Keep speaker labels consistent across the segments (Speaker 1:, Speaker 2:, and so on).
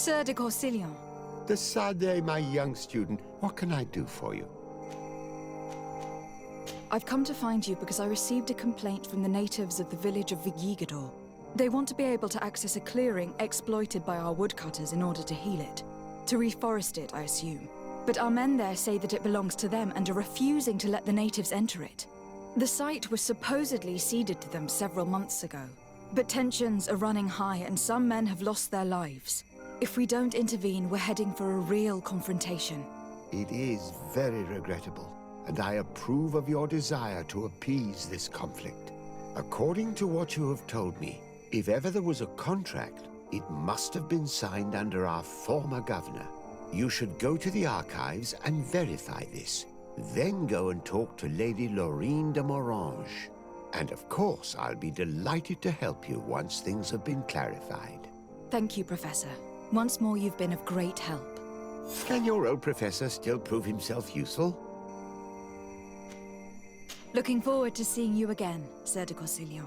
Speaker 1: Sir de Corsillon.
Speaker 2: De Sade, my young student, what can I do for you?
Speaker 1: I've come to find you because I received a complaint from the natives of the village of Vigigador. They want to be able to access a clearing exploited by our woodcutters in order to heal it. To reforest it, I assume. But our men there say that it belongs to them and are refusing to let the natives enter it. The site was supposedly ceded to them several months ago. But tensions are running high and some men have lost their lives. If we don't intervene, we're heading for a real confrontation.
Speaker 2: It is very regrettable, and I approve of your desire to appease this conflict. According to what you have told me, if ever there was a contract, it must have been signed under our former governor. You should go to the archives and verify this. Then go and talk to Lady Laurine de Morange. And of course, I'll be delighted to help you once things have been clarified.
Speaker 1: Thank you, Professor. Once more, you've been of great help.
Speaker 2: Can your old professor still prove himself useful?
Speaker 1: Looking forward to seeing you again, Sir de Corsillon.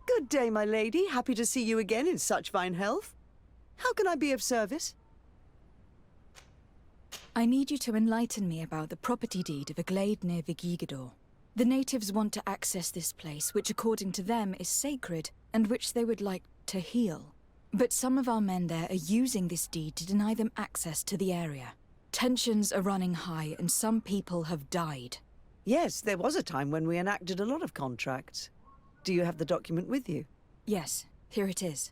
Speaker 3: Good day, my lady. Happy to see you again in such fine health. How can I be of service?
Speaker 1: I need you to enlighten me about the property deed of a glade near Vigigador. The natives want to access this place, which according to them is sacred, and which they would like to heal. But some of our men there are using this deed to deny them access to the area. Tensions are running high, and some people have died.
Speaker 3: Yes, there was a time when we enacted a lot of contracts. Do you have the document with you?
Speaker 1: Yes, here it is.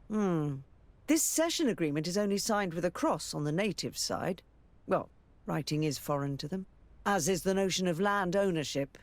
Speaker 3: This cession agreement is only signed with a cross on the native side. Well, writing is foreign to them, as is the notion of land ownership.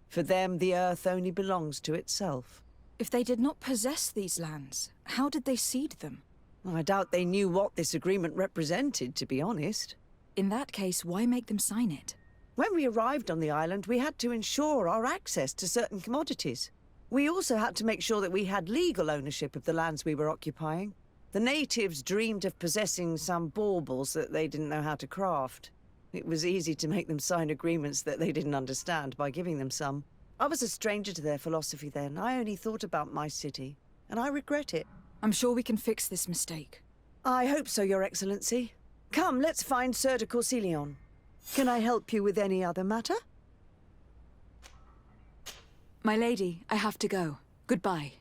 Speaker 3: For them, the earth only belongs to itself.
Speaker 1: If they did not possess these lands, how did they cede them?
Speaker 3: I doubt they knew what this agreement represented, to be honest.
Speaker 1: In that case, why make them sign it?
Speaker 3: When we arrived on the island, we had to ensure our access to certain commodities. We also had to make sure that we had legal ownership of the lands we were occupying. The natives dreamed of possessing some baubles that they didn't know how to craft. It was easy to make them sign agreements that they didn't understand by giving them some. I was a stranger to their philosophy then. I only thought about my city, and I regret it.
Speaker 1: I'm sure we can fix this mistake.
Speaker 3: I hope so, Your Excellency. Come, let's find Sir de Corsillon. Can I help you with any other matter?
Speaker 1: My lady, I have to go. Goodbye.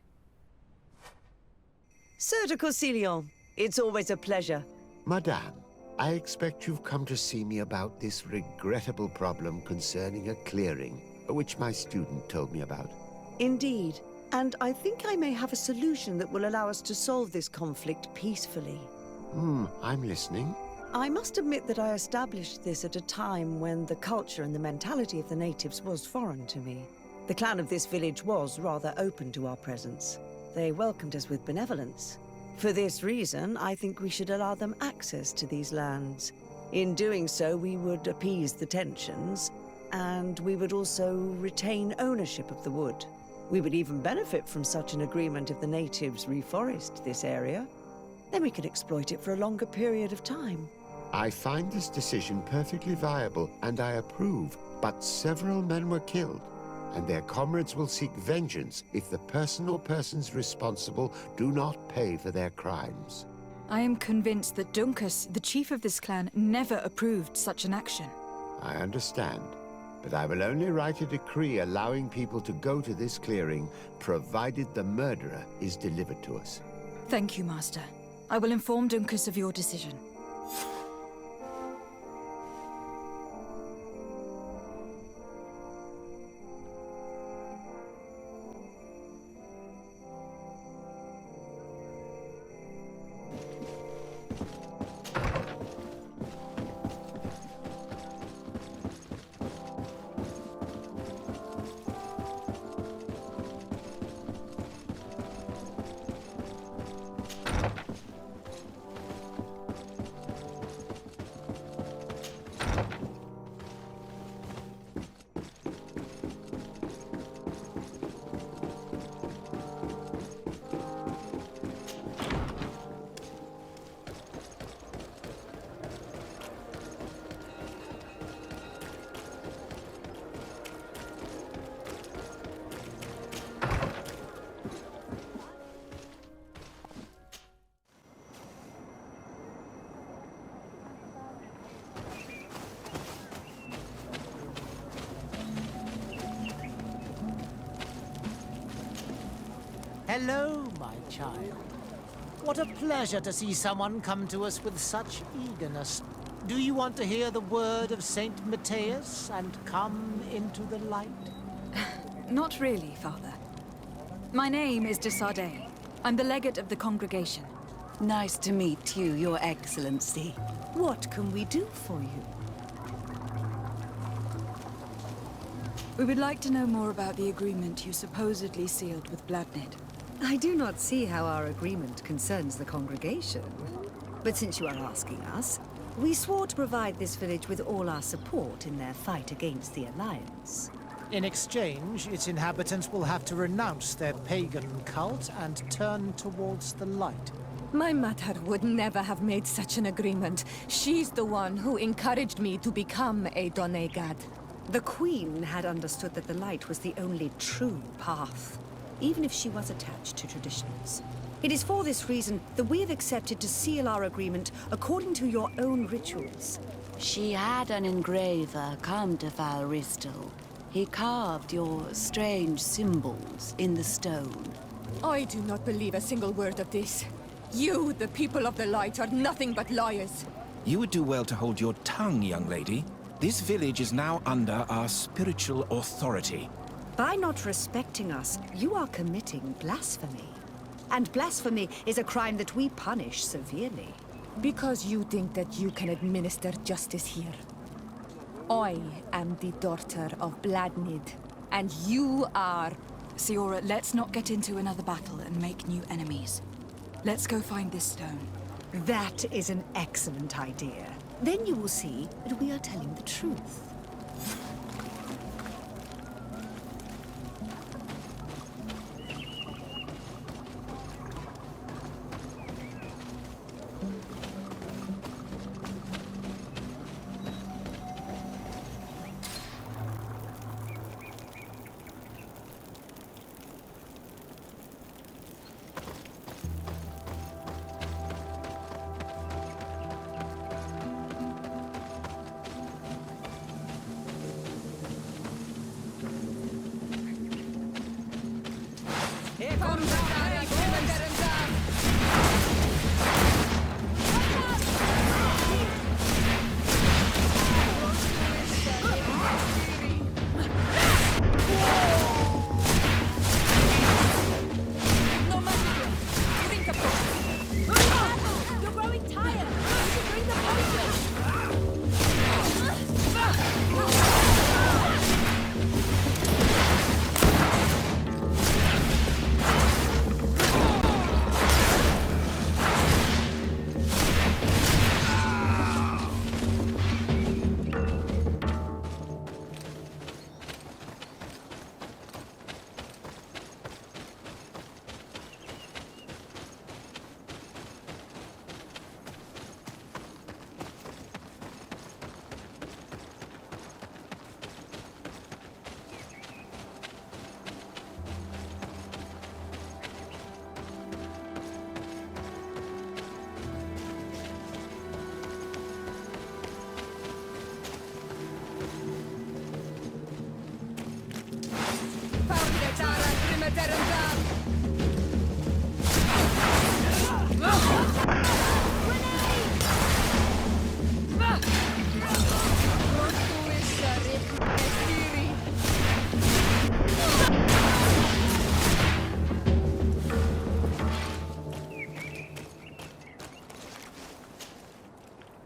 Speaker 3: Sir de Corsillon, it's always a pleasure.
Speaker 2: Madame, I expect you've come to see me about this regrettable problem concerning a clearing, which my student told me about.
Speaker 3: Indeed. And I think I may have a solution that will allow us to solve this conflict peacefully.
Speaker 2: I'm listening.
Speaker 3: I must admit that I established this at a time when the culture and the mentality of the natives was foreign to me. The clan of this village was rather open to our presence. They welcomed us with benevolence. For this reason, I think we should allow them access to these lands. In doing so, we would appease the tensions, and we would also retain ownership of the wood. We would even benefit from such an agreement if the natives reforest this area. Then we could exploit it for a longer period of time.
Speaker 2: I find this decision perfectly viable, and I approve, but several men were killed, and their comrades will seek vengeance if the person or persons responsible do not pay for their crimes.
Speaker 1: I am convinced that Dunkus, the chief of this clan, never approved such an action.
Speaker 2: I understand, but I will only write a decree allowing people to go to this clearing, provided the murderer is delivered to us.
Speaker 1: Thank you, Master. I will inform Dunkus of your decision.
Speaker 4: Hello, my child. What a pleasure to see someone come to us with such eagerness. Do you want to hear the word of Saint Matthias and come into the light?
Speaker 1: Not really, Father. My name is de Sardet. I'm the legate of the congregation.
Speaker 5: Nice to meet you, Your Excellency. What can we do for you?
Speaker 1: We would like to know more about the agreement you supposedly sealed with Vladnid.
Speaker 5: I do not see how our agreement concerns the congregation. But since you are asking us, we swore to provide this village with all our support in their fight against the Alliance.
Speaker 4: In exchange, its inhabitants will have to renounce their pagan cult and turn towards the light.
Speaker 6: My mother would never have made such an agreement. She's the one who encouraged me to become a Donegad.
Speaker 5: The Queen had understood that the light was the only true path, even if she was attached to traditions. It is for this reason that we have accepted to seal our agreement according to your own rituals.
Speaker 7: She had an engraver come to Falristel. He carved your strange symbols in the stone.
Speaker 6: I do not believe a single word of this. You, the people of the light, are nothing but liars.
Speaker 8: You would do well to hold your tongue, young lady. This village is now under our spiritual authority.
Speaker 5: By not respecting us, you are committing blasphemy. And blasphemy is a crime that we punish severely.
Speaker 6: Because you think that you can administer justice here. I am the daughter of Vladnid, and you are...
Speaker 1: Siora, let's not get into another battle and make new enemies. Let's go find this stone.
Speaker 5: That is an excellent idea. Then you will see that we are telling the truth.
Speaker 6: You're growing tired! You should bring the potion!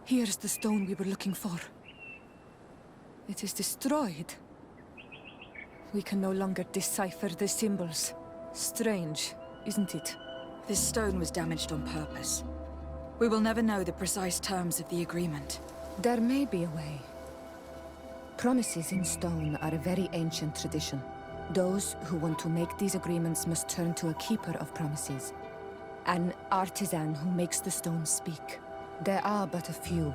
Speaker 6: Here's the stone we were looking for. It is destroyed. We can no longer decipher the symbols. Strange, isn't it?
Speaker 1: This stone was damaged on purpose. We will never know the precise terms of the agreement.
Speaker 6: There may be a way. Promises in stone are a very ancient tradition. Those who want to make these agreements must turn to a keeper of promises. An artisan who makes the stone speak. There are but a few.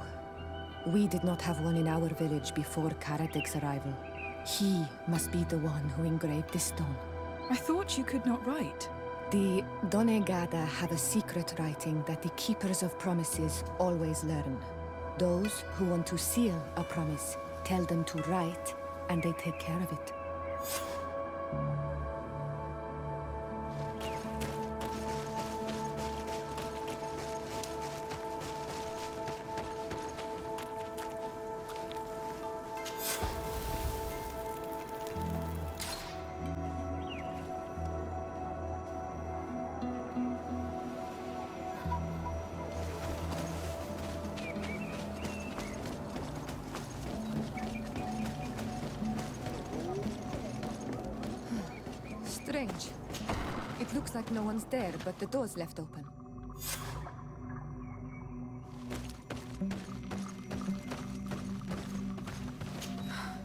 Speaker 6: We did not have one in our village before Karadeg's arrival. He must be the one who engraved this stone.
Speaker 1: I thought you could not write.
Speaker 6: The Donegada have a secret writing that the keepers of promises always learn. Those who want to seal a promise tell them to write, and they take care of it. Strange. It looks like no one's there, but the door's left open.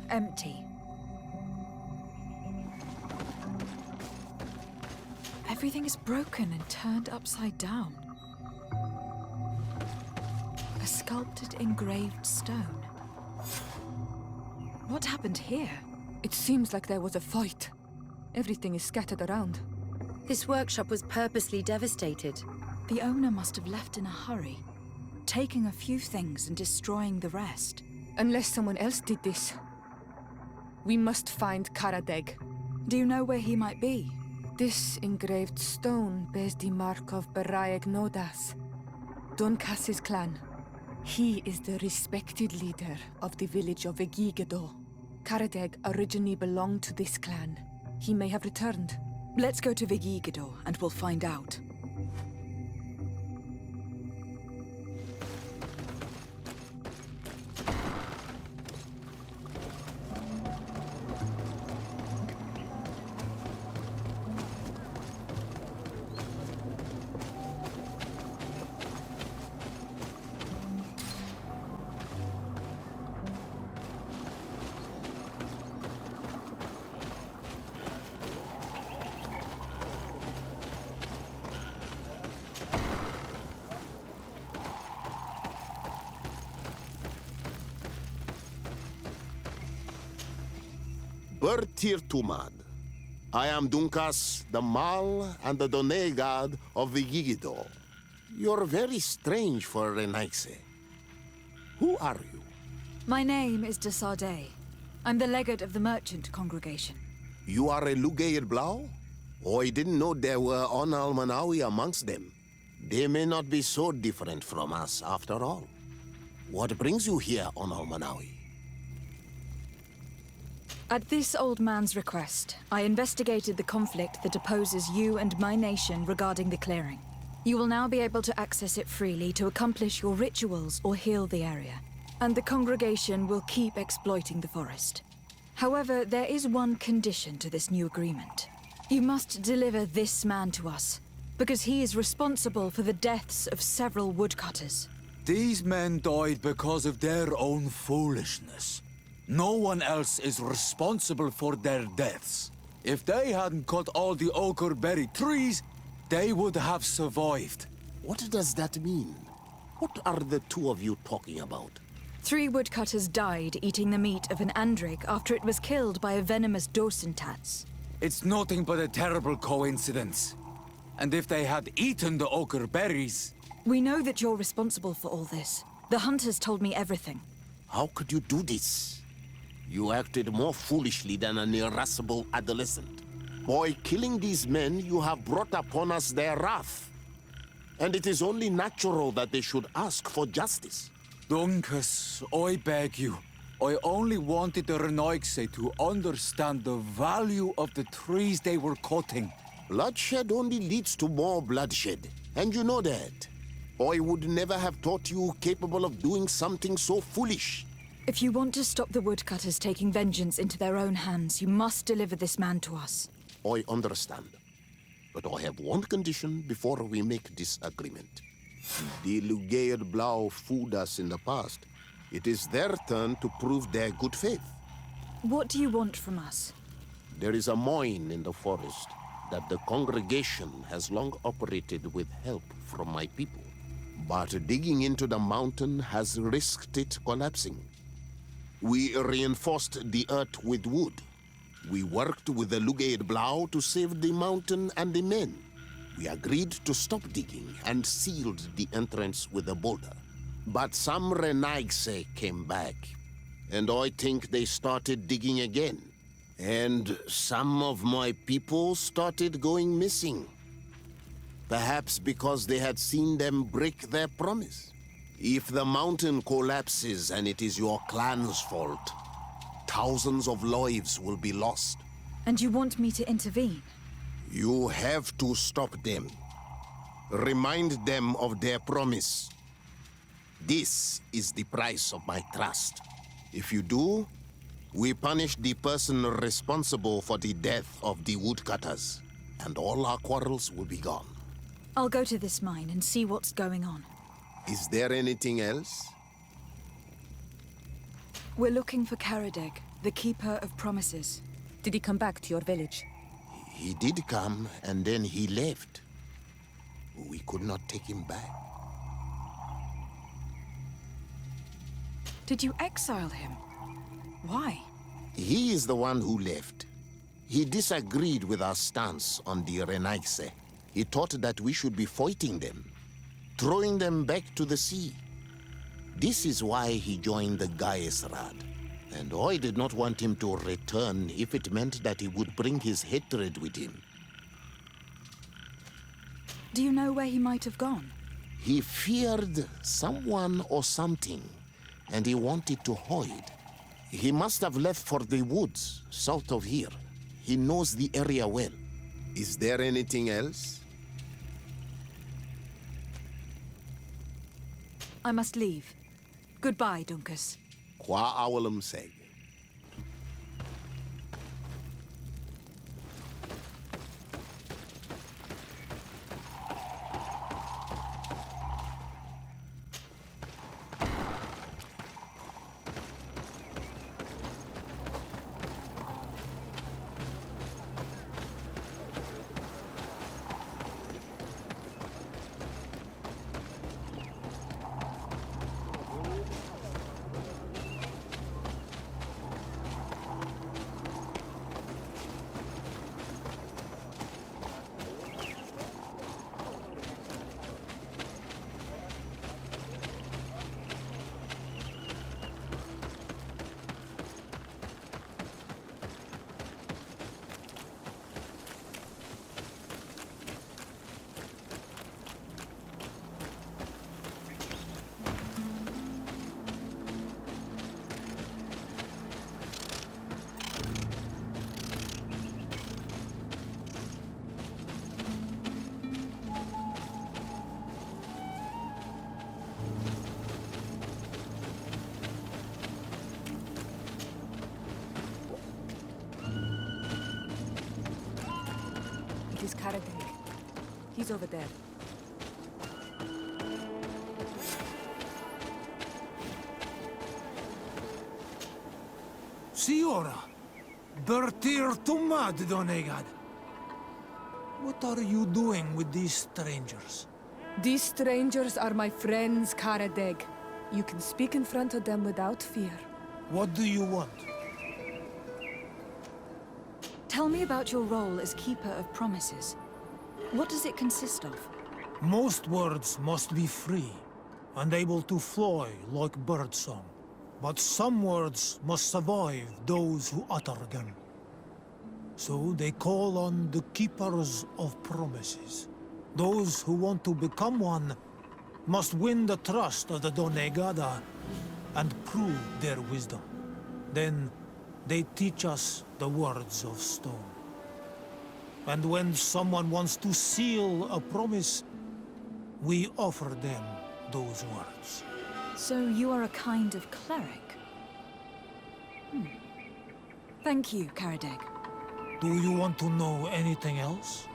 Speaker 1: Empty. Everything is broken and turned upside down. A sculpted, engraved stone. What happened here?
Speaker 6: It seems like there was a fight. Everything is scattered around.
Speaker 9: This workshop was purposely devastated.
Speaker 1: The owner must have left in a hurry, taking a few things and destroying the rest.
Speaker 6: Unless someone else did this. We must find Karadeg.
Speaker 1: Do you know where he might be?
Speaker 6: This engraved stone bears the mark of Baraeg Nodas, Donkas's clan. He is the respected leader of the village of Vegigedo. Karadeg originally belonged to this clan. He may have returned.
Speaker 1: Let's go to Vegigedo and we'll find out.
Speaker 10: Bertir Tumad. I am Dunkas, the Mal and the Donegad of Vegigedo. You're very strange for Renaise. Who are you?
Speaker 1: My name is de Sardet. I'm the legate of the merchant congregation.
Speaker 10: You are a Lugair Blau? Oh, I didn't know there were On Almanawi amongst them. They may not be so different from us after all. What brings you here, On Almanawi?
Speaker 1: At this old man's request, I investigated the conflict that opposes you and my nation regarding the clearing. You will now be able to access it freely to accomplish your rituals or heal the area. And the congregation will keep exploiting the forest. However, there is one condition to this new agreement. You must deliver this man to us, because he is responsible for the deaths of several woodcutters.
Speaker 11: These men died because of their own foolishness. No one else is responsible for their deaths. If they hadn't cut all the ochreberry trees, they would have survived.
Speaker 10: What does that mean? What are the two of you talking about?
Speaker 1: 3 woodcutters died eating the meat of an andrig after it was killed by a venomous dosentats.
Speaker 11: It's nothing but a terrible coincidence. And if they had eaten the ochreberries...
Speaker 1: We know that you're responsible for all this. The hunters told me everything.
Speaker 10: How could you do this? You acted more foolishly than an irascible adolescent. By killing these men, you have brought upon us their wrath. And it is only natural that they should ask for justice.
Speaker 11: Duncas, I beg you. I only wanted the Renoixe to understand the value of the trees they were cutting.
Speaker 10: Bloodshed only leads to more bloodshed, and you know that. I would never have thought you capable of doing something so foolish.
Speaker 1: If you want to stop the woodcutters taking vengeance into their own hands, you must deliver this man to us.
Speaker 10: I understand. But I have one condition before we make this agreement. The Lugaid Blau fooled us in the past. It is their turn to prove their good faith.
Speaker 1: What do you want from us?
Speaker 10: There is a mine in the forest that the congregation has long operated with help from my people. But digging into the mountain has risked it collapsing. We reinforced the earth with wood. We worked with the Lugaid Blau to save the mountain and the men. We agreed to stop digging and sealed the entrance with a boulder. But some Renoixe came back, and I think they started digging again. And some of my people started going missing. Perhaps because they had seen them break their promise. If the mountain collapses and it is your clan's fault, thousands of lives will be lost.
Speaker 1: And you want me to intervene?
Speaker 10: You have to stop them. Remind them of their promise. This is the price of my trust. If you do, we punish the person responsible for the death of the woodcutters, and all our quarrels will be gone.
Speaker 1: I'll go to this mine and see what's going on.
Speaker 10: Is there anything else?
Speaker 1: We're looking for Karadeg, the Keeper of Promises.
Speaker 6: Did he come back to your village?
Speaker 10: He did come, and then he left. We could not take him back.
Speaker 1: Did you exile him? Why?
Speaker 10: He is the one who left. He disagreed with our stance on the Renoixe. He thought that we should be fighting them, throwing them back to the sea. This is why he joined the Gaesrad. And I did not want him to return if it meant that he would bring his hatred with him.
Speaker 1: Do you know where he might have gone?
Speaker 10: He feared someone or something, and he wanted to hide. He must have left for the woods, south of here. He knows the area well. Is there anything else?
Speaker 1: I must leave. Goodbye, Duncas.
Speaker 10: Qua awalum seg.
Speaker 6: It is Karadeg. He's over there.
Speaker 4: Siora, Bertir Tumad Donegad. What are you doing with these strangers?
Speaker 6: These strangers are my friends, Karadeg. You can speak in front of them without fear.
Speaker 4: What do you want?
Speaker 1: Tell me about your role as Keeper of Promises. What does it consist of?
Speaker 4: Most words must be free, and able to fly like birdsong. But some words must survive those who utter them. So they call on the Keepers of Promises. Those who want to become one must win the trust of the Donegada and prove their wisdom. Then they teach us the words of stone. And when someone wants to seal a promise, we offer them those words.
Speaker 1: So you are a kind of cleric? Thank you, Karadeg.
Speaker 4: Do you want to know anything else?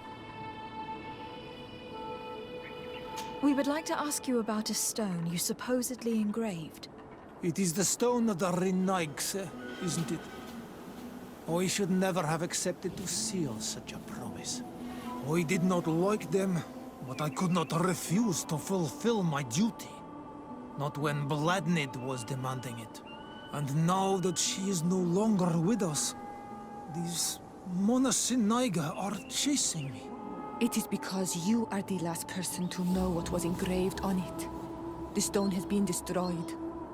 Speaker 1: We would like to ask you about a stone you supposedly engraved.
Speaker 4: It is the stone of the Renaigse, isn't it? I should never have accepted to seal such a promise. I did not like them, but I could not refuse to fulfill my duty. Not when Bladnid was demanding it. And now that she is no longer with us, these Monasinaiga are chasing me.
Speaker 6: It is because you are the last person to know what was engraved on it. The stone has been destroyed.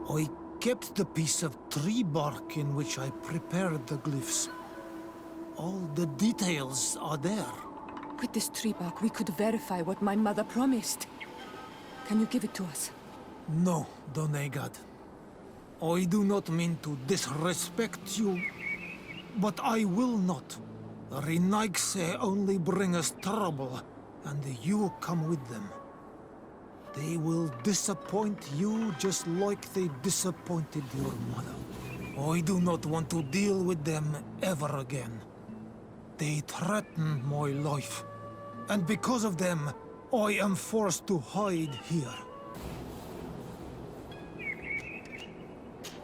Speaker 4: I kept the piece of tree bark in which I prepared the glyphs. All the details are there.
Speaker 6: With this tree bark, we could verify what my mother promised. Can you give it to us?
Speaker 4: No, Donegad. I do not mean to disrespect you, but I will not. The Renaigse only bring us trouble, and you come with them. They will disappoint you just like they disappointed your mother. I do not want to deal with them ever again. They threaten my life, and because of them, I am forced to hide here.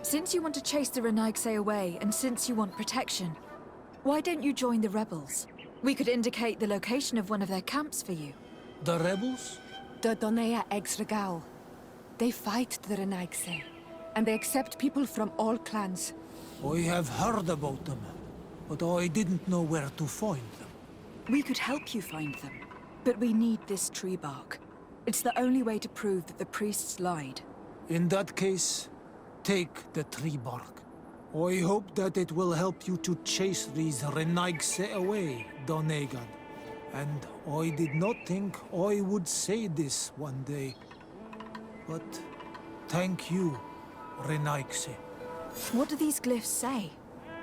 Speaker 1: Since you want to chase the Renaigse away, and since you want protection, why don't you join the rebels? We could indicate the location of one of their camps for you.
Speaker 4: The rebels?
Speaker 6: The Donea Exregao. They fight the Renaigse, and they accept people from all clans.
Speaker 4: I have heard about them, but I didn't know where to find them.
Speaker 1: We could help you find them, but we need this tree bark. It's the only way to prove that the priests lied.
Speaker 4: In that case, take the tree bark. I hope that it will help you to chase these Renaigse away, Donegad. And I did not think I would say this one day. But thank you, Renaigse.
Speaker 1: What do these glyphs say?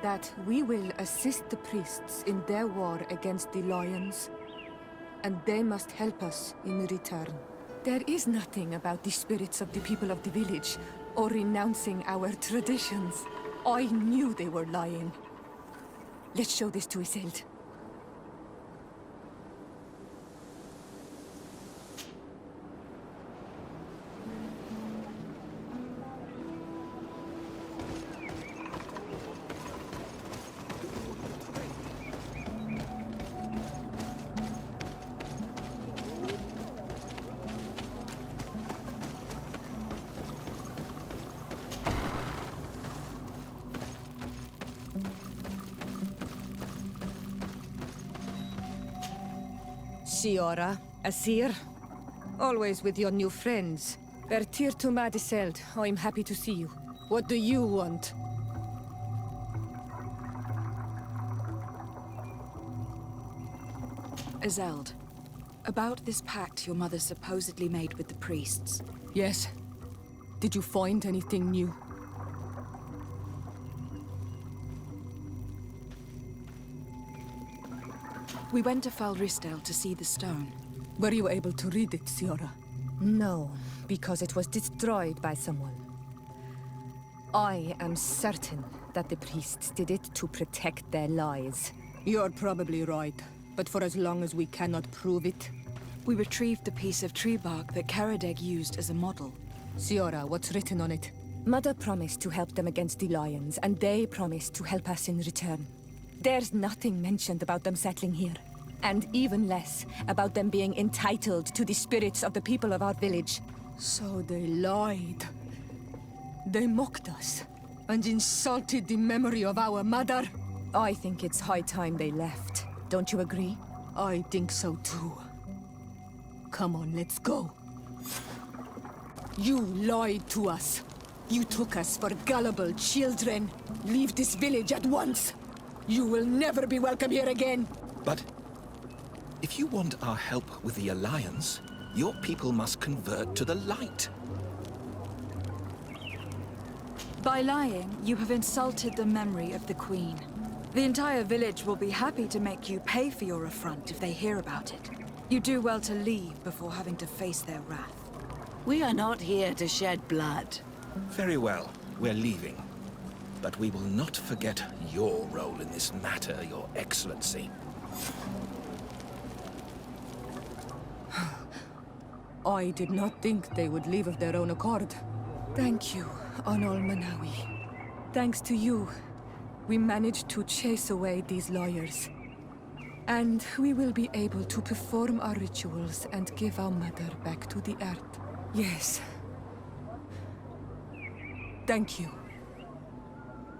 Speaker 6: That we will assist the priests in their war against the lions, and they must help us in return. There is nothing about the spirits of the people of the village, or renouncing our traditions. I knew they were lying. Let's show this to Isilde. Siora, Asir, always with your new friends. Vertir to Madiseld, I'm happy to see you. What do you want?
Speaker 1: Isilde, about this pact your mother supposedly made with the priests.
Speaker 6: Yes. Did you find anything new?
Speaker 1: We went to Falristel to see the stone.
Speaker 6: Were you able to read it, Siora? No, because it was destroyed by someone. I am certain that the priests did it to protect their lies. You're probably right, but for as long as we cannot prove it...
Speaker 1: We retrieved the piece of tree bark that Karadeg used as a model.
Speaker 6: Siora, what's written on it? Mother promised to help them against the lions, and they promised to help us in return. There's nothing mentioned about them settling here. And even less about them being entitled to the spirits of the people of our village. So they lied. They mocked us and insulted the memory of our mother. I think it's high time they left. Don't you agree? I think so too. Come on, let's go. You lied to us. You took us for gullible children. Leave this village at once. You will never be welcome here again!
Speaker 8: But if you want our help with the Alliance, your people must convert to the light.
Speaker 1: By lying, you have insulted the memory of the Queen. The entire village will be happy to make you pay for your affront if they hear about it. You do well to leave before having to face their wrath.
Speaker 7: We are not here to shed blood.
Speaker 8: Very well, we're leaving. But we will not forget your role in this matter, Your Excellency.
Speaker 6: I did not think they would leave of their own accord. Thank you, Onol Manawi. Thanks to you, we managed to chase away these lawyers. And we will be able to perform our rituals and give our mother back to the earth. Yes. Thank you.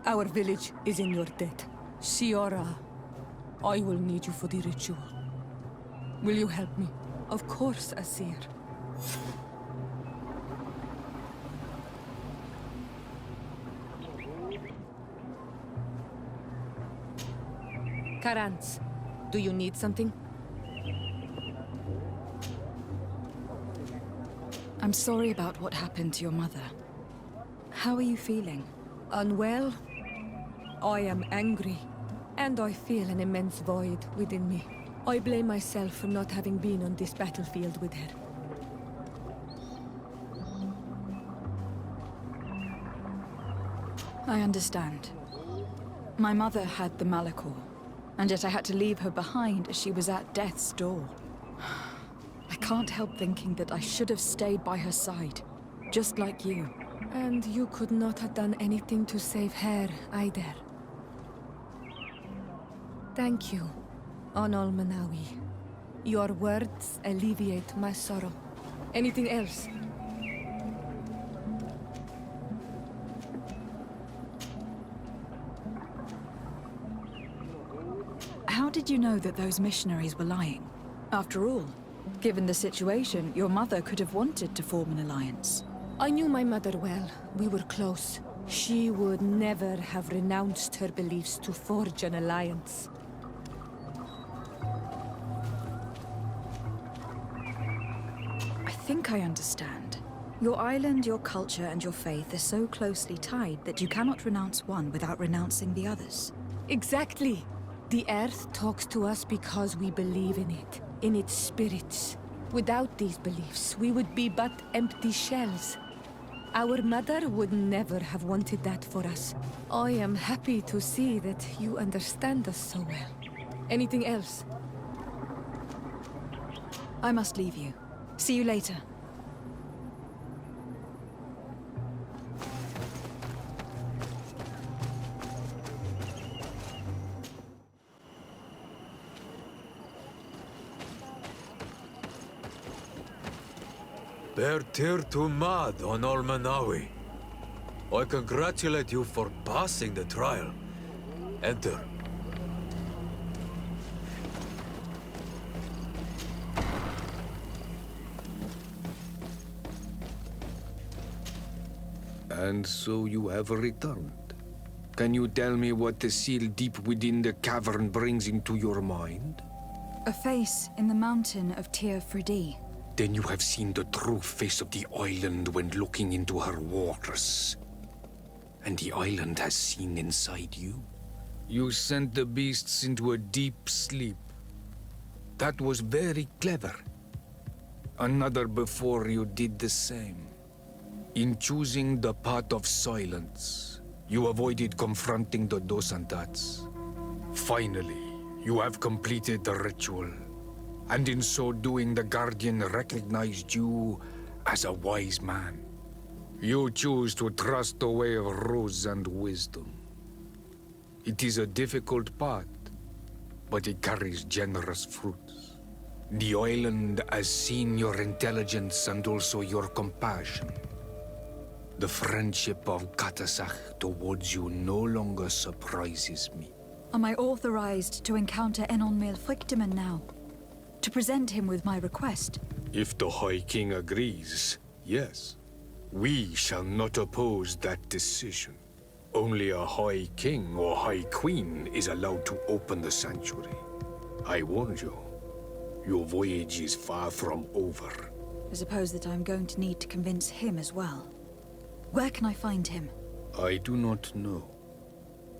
Speaker 6: Our village is in your debt. Siora, I will need you for the ritual. Will you help me? Of course, Asir. Karantz, do you need something?
Speaker 1: I'm sorry about what happened to your mother. How are you feeling?
Speaker 6: Unwell? I am angry, and I feel an immense void within me. I blame myself for not having been on this battlefield with her.
Speaker 1: I understand. My mother had the Malachor, and yet I had to leave her behind as she was at death's door. I can't help thinking that I should have stayed by her side, just like you.
Speaker 6: And you could not have done anything to save her, either. Thank you, Onol Manawi. Your words alleviate my sorrow. Anything else?
Speaker 1: How did you know that those missionaries were lying? After all, given the situation, your mother could have wanted to form an alliance.
Speaker 6: I knew my mother well. We were close. She would never have renounced her beliefs to forge an alliance.
Speaker 1: I think I understand. Your island, your culture, and your faith are so closely tied that you cannot renounce one without renouncing the others.
Speaker 6: Exactly. The Earth talks to us because we believe in its spirits. Without these beliefs, we would be but empty shells. Our mother would never have wanted that for us. I am happy to see that you understand us so well. Anything else?
Speaker 1: I must leave you. See you later.
Speaker 11: Bertir to Mad on Manawi. I congratulate you for passing the trial. Enter.
Speaker 12: And so you have returned. Can you tell me what the seal deep within the cavern brings into your mind?
Speaker 1: A face in the mountain of Tir Fridi.
Speaker 12: Then you have seen the true face of the island when looking into her waters. And the island has seen inside you. You sent the beasts into a deep sleep. That was very clever. Another before you did the same. In choosing the path of silence, you avoided confronting the Dosantats. Finally, you have completed the ritual. And in so doing, the Guardian recognized you as a wise man. You choose to trust the way of rules and wisdom. It is a difficult path, but it carries generous fruits. The island has seen your intelligence and also your compassion. The friendship of Katasach towards you no longer surprises me.
Speaker 1: Am I authorized to encounter Enon Milfrictiman now? To present him with my request?
Speaker 12: If the High King agrees, yes. We shall not oppose that decision. Only a High King or High Queen is allowed to open the sanctuary. I warned you. Your voyage is far from over.
Speaker 1: I suppose that I'm going to need to convince him as well. Where can I find him?
Speaker 12: I do not know.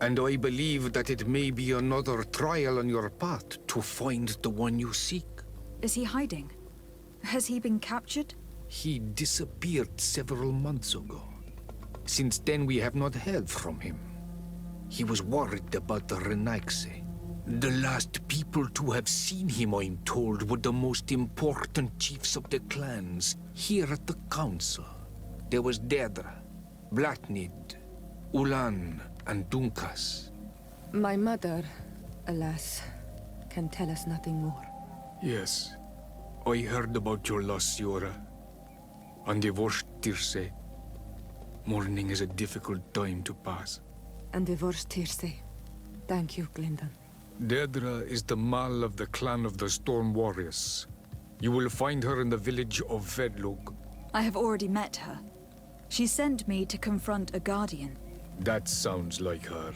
Speaker 12: And I believe that it may be another trial on your path to find the one you seek.
Speaker 1: Is he hiding? Has he been captured?
Speaker 12: He disappeared several months ago. Since then, we have not heard from him. He was worried about the Renaigse. The last people to have seen him, I'm told, were the most important chiefs of the clans here at the council. There was Dedra, Blatnid, Ulan, and Dunkas.
Speaker 6: My mother, alas, can tell us nothing more.
Speaker 12: Yes, I heard about your loss, Siora. And divorced Tirce. Mourning is a difficult time to pass.
Speaker 6: And divorced Tirce. Thank you, Glyndon.
Speaker 12: Dedra is the Mal of the clan of the Storm Warriors. You will find her in the village of Vedlog.
Speaker 1: I have already met her. She sent me to confront a guardian.
Speaker 12: That sounds like her.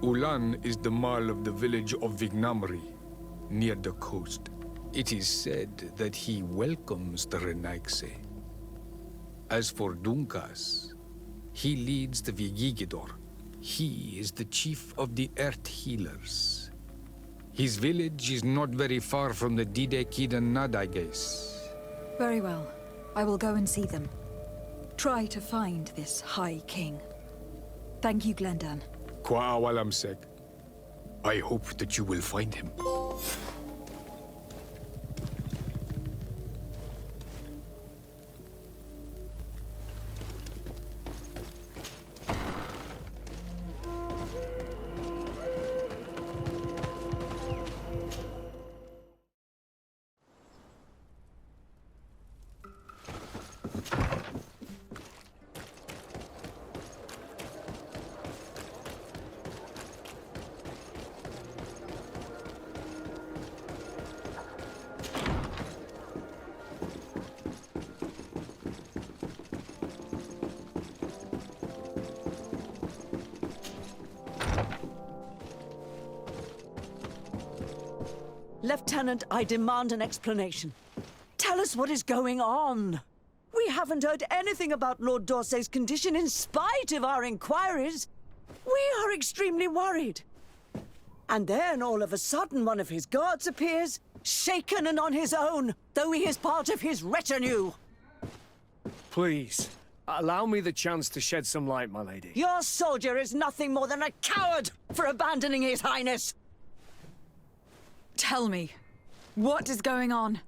Speaker 12: Ulan is the Mal of the village of Vignamri, near the coast. It is said that he welcomes the Renaigse. As for Dunkas, he leads the Vigigidor. He is the chief of the Earth Healers. His village is not very far from the Didekidan Nadages.
Speaker 1: Very well. I will go and see them. Try to find this High King. Thank you, Glendan.
Speaker 12: Kwa'awalamsek. I hope that you will find him.
Speaker 3: Lieutenant, I demand an explanation. Tell us what is going on. We haven't heard anything about Lord d'Orsay's condition in spite of our inquiries. We are extremely worried. And then all of a sudden one of his guards appears, shaken and on his own, though he is part of his retinue.
Speaker 13: Please, allow me the chance to shed some light, my lady.
Speaker 3: Your soldier is nothing more than a coward for abandoning his highness.
Speaker 1: Tell me, what is going on?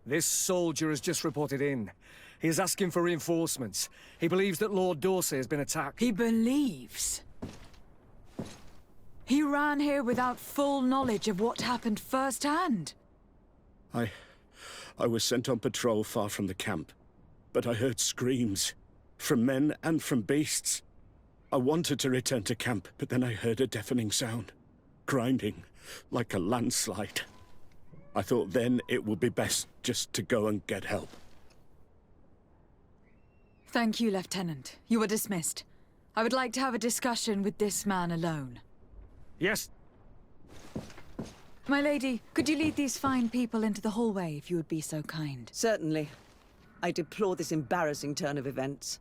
Speaker 13: This soldier has just reported in. He is asking for reinforcements. He believes that Lord d'Orsay has been attacked.
Speaker 1: He believes? He ran here without full knowledge of what happened firsthand.
Speaker 14: I was sent on patrol far from the camp, but I heard screams, from men and from beasts. I wanted to return to camp, but then I heard a deafening sound, grinding, like a landslide. I thought then it would be best just to go and get help.
Speaker 1: Thank you, Lieutenant. You are dismissed. I would like to have a discussion with this man alone.
Speaker 13: Yes.
Speaker 1: My lady, could you lead these fine people into the hallway if you would be so kind?
Speaker 3: Certainly. I deplore this embarrassing turn of events,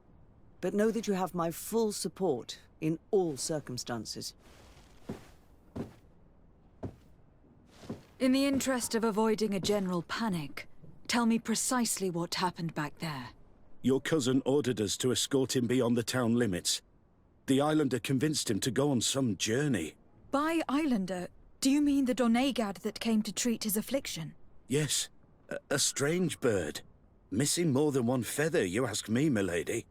Speaker 3: but know that you have my full support in all circumstances.
Speaker 1: In the interest of avoiding a general panic, tell me precisely what happened back there.
Speaker 14: Your cousin ordered us to escort him beyond the town limits. The Islander convinced him to go on some journey.
Speaker 1: By Islander, do you mean the Donegad that came to treat his affliction?
Speaker 14: Yes, a strange bird. Missing more than one feather, you ask me, milady.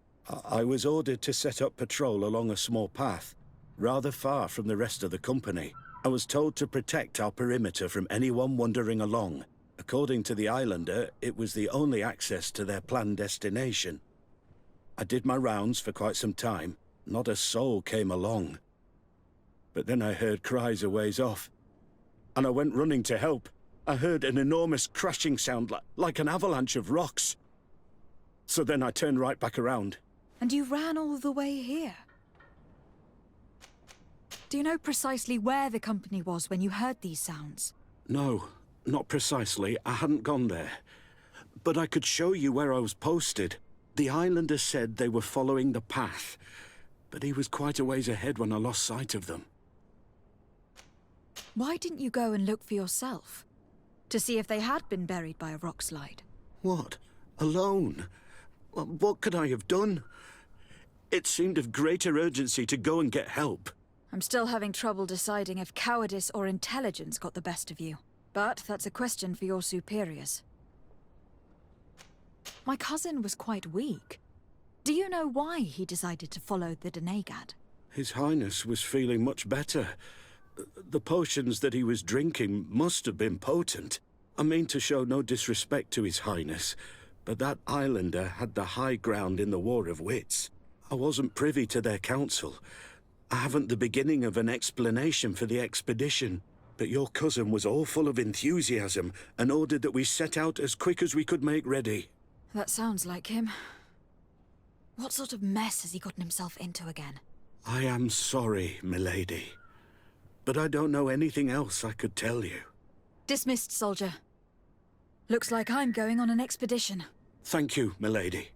Speaker 14: I was ordered to set up patrol along a small path, rather far from the rest of the company. I was told to protect our perimeter from anyone wandering along. According to the Islander, it was the only access to their planned destination. I did my rounds for quite some time. Not a soul came along. But then I heard cries a ways off, and I went running to help. I heard an enormous crashing sound like an avalanche of rocks. So then I turned right back around.
Speaker 1: And you ran all the way here? Do you know precisely where the company was when you heard these sounds?
Speaker 14: No, not precisely. I hadn't gone there. But I could show you where I was posted. The islander said they were following the path, but he was quite a ways ahead when I lost sight of them.
Speaker 1: Why didn't you go and look for yourself? To see if they had been buried by a rock slide?
Speaker 14: What? Alone? What could I have done? It seemed of greater urgency to go and get help.
Speaker 1: I'm still having trouble deciding if cowardice or intelligence got the best of you. But that's a question for your superiors. My cousin was quite weak. Do you know why he decided to follow the Denegad?
Speaker 14: His Highness was feeling much better. The potions that he was drinking must have been potent. I mean to show no disrespect to His Highness, but that islander had the high ground in the War of Wits. I wasn't privy to their counsel. I haven't the beginning of an explanation for the expedition, but your cousin was all full of enthusiasm and ordered that we set out as quick as we could make ready.
Speaker 1: That sounds like him. What sort of mess has he gotten himself into again?
Speaker 14: I am sorry, milady, but I don't know anything else I could tell you.
Speaker 1: Dismissed, soldier. Looks like I'm going on an expedition.
Speaker 14: Thank you, milady.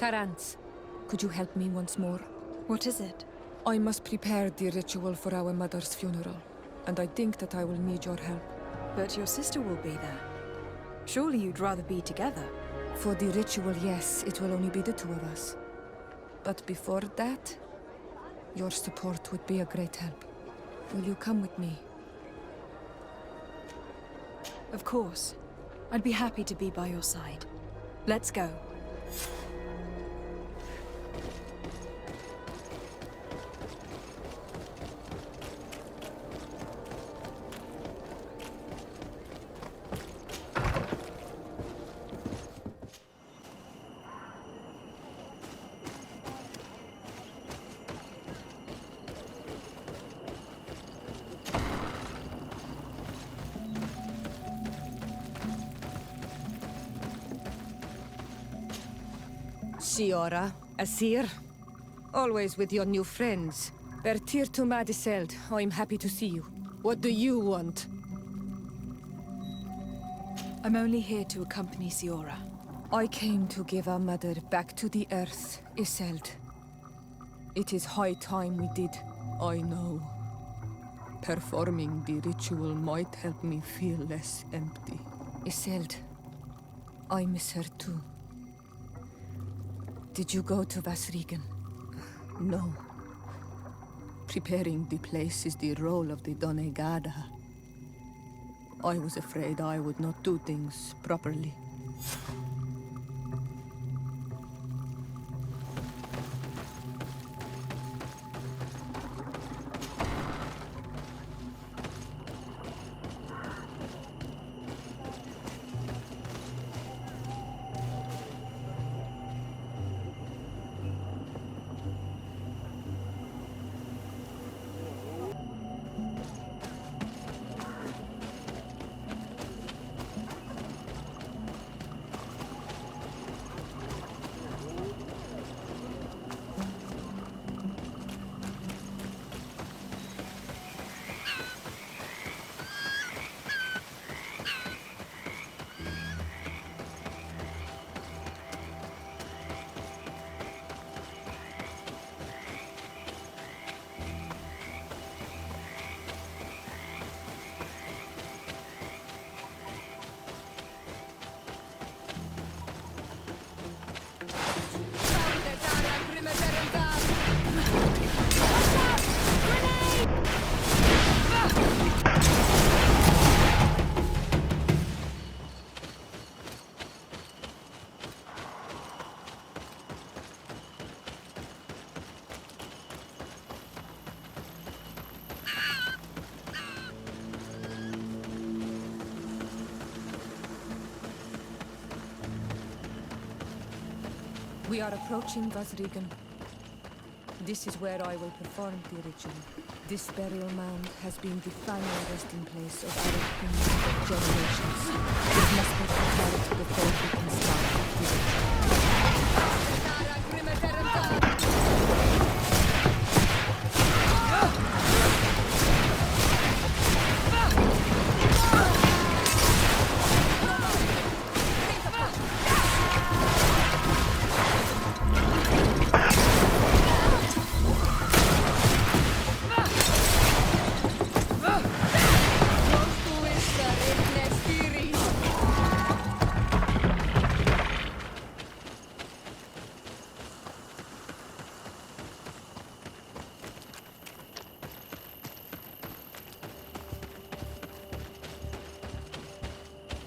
Speaker 6: Karantz, could you help me once more?
Speaker 1: What is it?
Speaker 6: I must prepare the ritual for our mother's funeral, and I think that I will need your help.
Speaker 1: But your sister will be there. Surely you'd rather be together.
Speaker 6: For the ritual, yes, it will only be the two of us. But before that, your support would be a great help. Will you come with me?
Speaker 1: Of course. I'd be happy to be by your side. Let's go.
Speaker 6: Siora, Asir, always with your new friends. Bertir to Madiseld, I'm happy to see you. What do you want?
Speaker 1: I'm only here to accompany Siora.
Speaker 6: I came to give our mother back to the earth, Iseld. It is high time we did, I know. Performing the ritual might help me feel less empty. Iseld, I miss her too. Did you go to Vasrigan? No. Preparing the place is the role of the Donegada. I was afraid I would not do things properly. We are approaching Vasrigan. This is where I will perform the ritual. This burial mound has been the final resting place of our queens for generations. It must be prepared before we can start the ritual.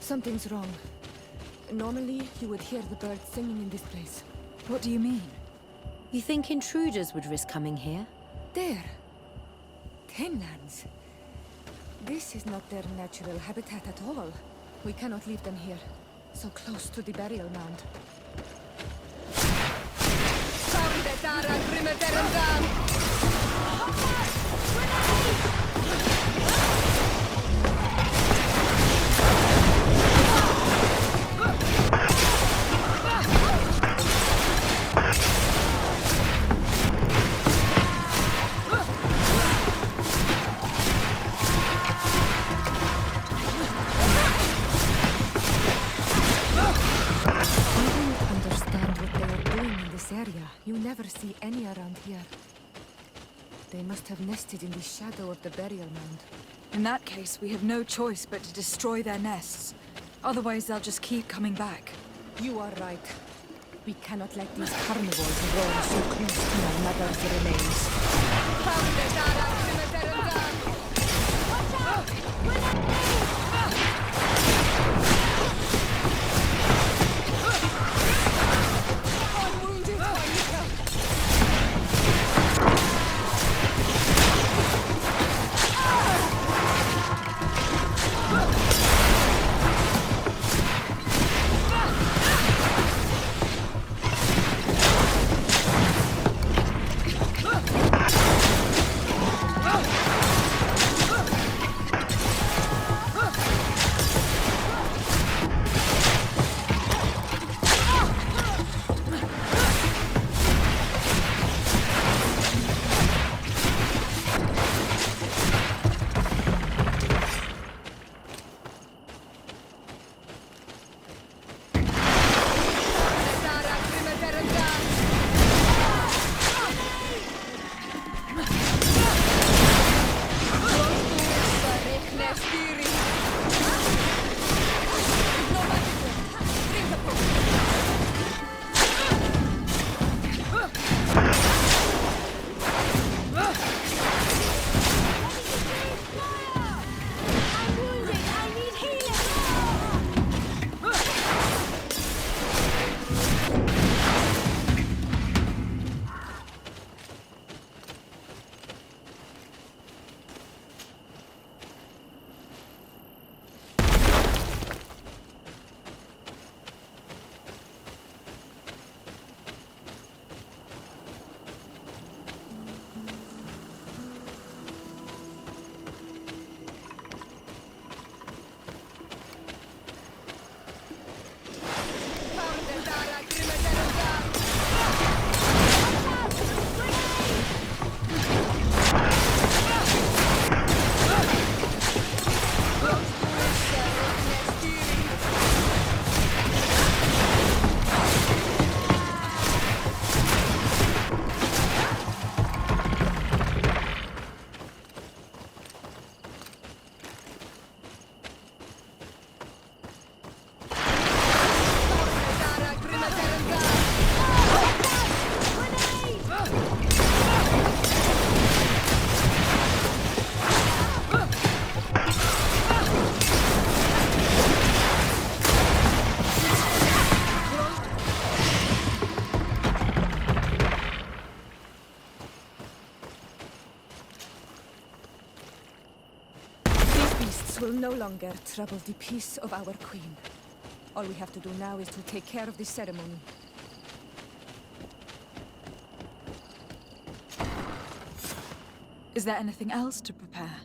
Speaker 6: Something's wrong. Normally, you would hear the birds singing in this place.
Speaker 1: What do you mean?
Speaker 9: You think intruders would risk coming here?
Speaker 6: There. Tenlands. This is not their natural habitat at all. We cannot leave them here, so close to the burial mound. You never see any around here. They must have nested in the shadow of the burial mound.
Speaker 1: In that case, we have no choice but to destroy their nests. Otherwise, they'll just keep coming back.
Speaker 6: You are right. We cannot let these carnivores roam so close to my mother's remains. Will no longer trouble the peace of our queen. All we have to do now is to take care of the ceremony.
Speaker 1: Is there anything else to prepare?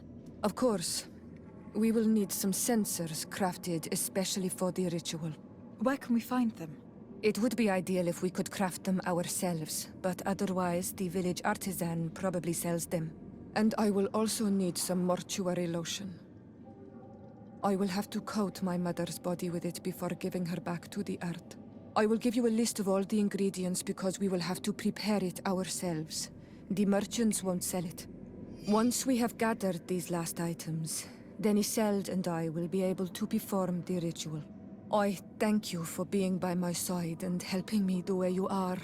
Speaker 6: Of course. We will need some sensors crafted especially for the ritual.
Speaker 1: Where can we find them?
Speaker 6: It would be ideal if we could craft them ourselves, but otherwise the village artisan probably sells them. And I will also need some mortuary lotion. I will have to coat my mother's body with it before giving her back to the earth. I will give you a list of all the ingredients because we will have to prepare it ourselves. The merchants won't sell it. Once we have gathered these last items, then Isolde and I will be able to perform the ritual. I thank you for being by my side and helping me the way you are.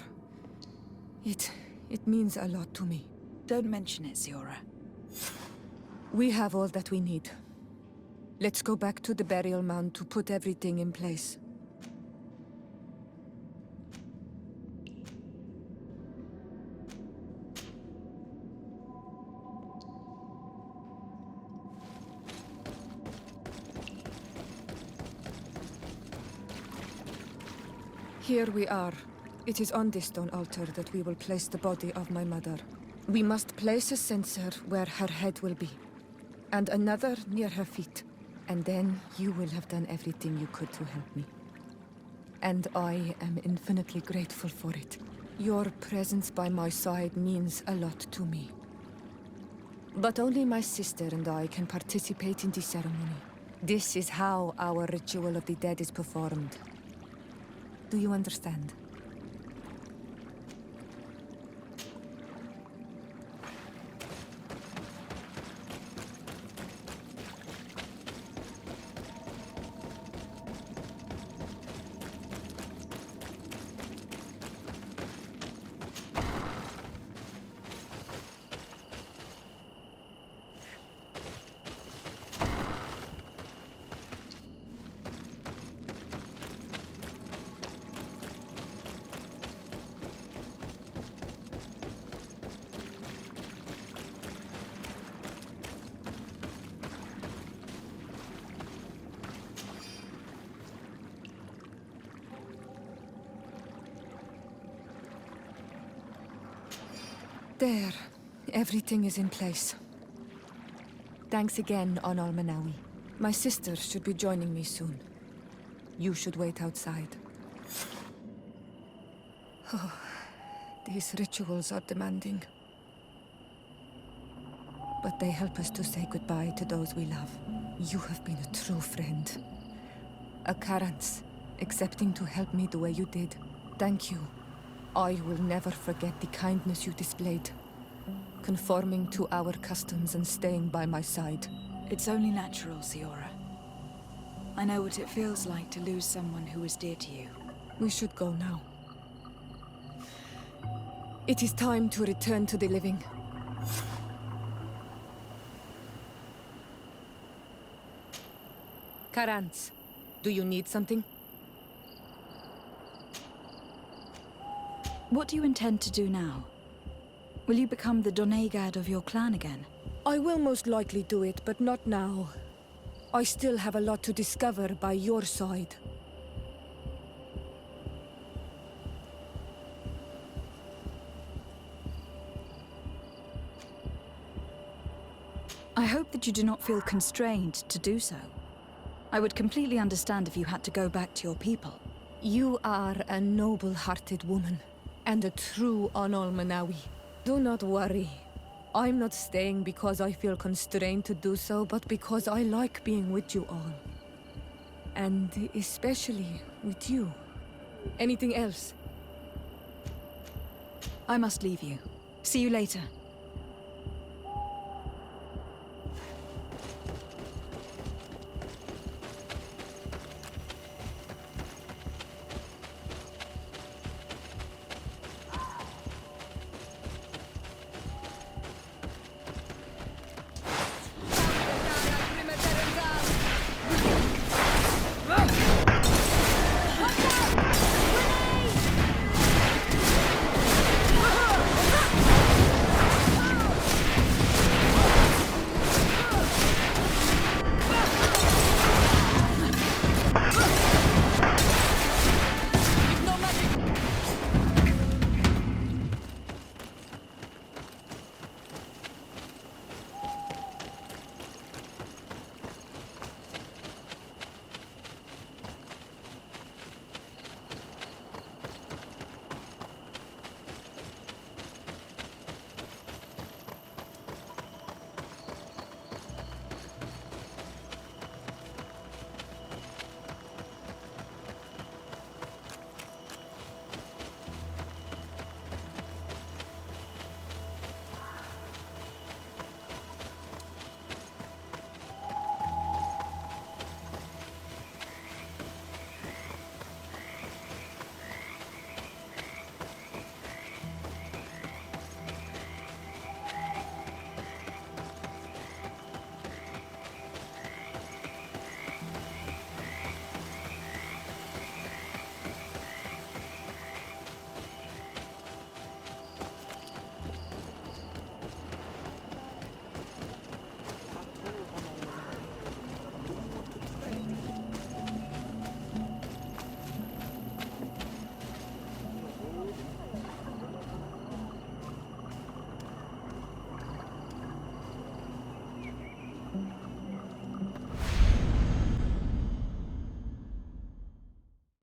Speaker 6: It means a lot to me.
Speaker 1: Don't mention it, Siora.
Speaker 6: We have all that we need. Let's go back to the burial mound to put everything in place. Here we are. It is on this stone altar that we will place the body of my mother. We must place a censer where her head will be, and another near her feet. And then you will have done everything you could to help me. And I am infinitely grateful for it. Your presence by my side means a lot to me. But only my sister and I can participate in the ceremony. This is how our ritual of the dead is performed. Do you understand? There. Everything is in place. Thanks again, Onal Manawi. My sister should be joining me soon. You should wait outside. Oh, these rituals are demanding. But they help us to say goodbye to those we love. You have been a true friend. A Karans, accepting to help me the way you did. Thank you. I will never forget the kindness you displayed. Conforming to our customs and staying by my side.
Speaker 1: It's only natural, Siora. I know what it feels like to lose someone who is dear to you.
Speaker 6: We should go now. It is time to return to the living. Karans, do you need something?
Speaker 1: What do you intend to do now? Will you become the Donegad of your clan again?
Speaker 6: I will most likely do it, but not now. I still have a lot to discover by your side.
Speaker 1: I hope that you do not feel constrained to do so. I would completely understand if you had to go back to your people.
Speaker 6: You are a noble-hearted woman, and a true Onal Manawi. Do not worry. I'm not staying because I feel constrained to do so, but because I like being with you all. And especially with you. Anything else?
Speaker 1: I must leave you. See you later.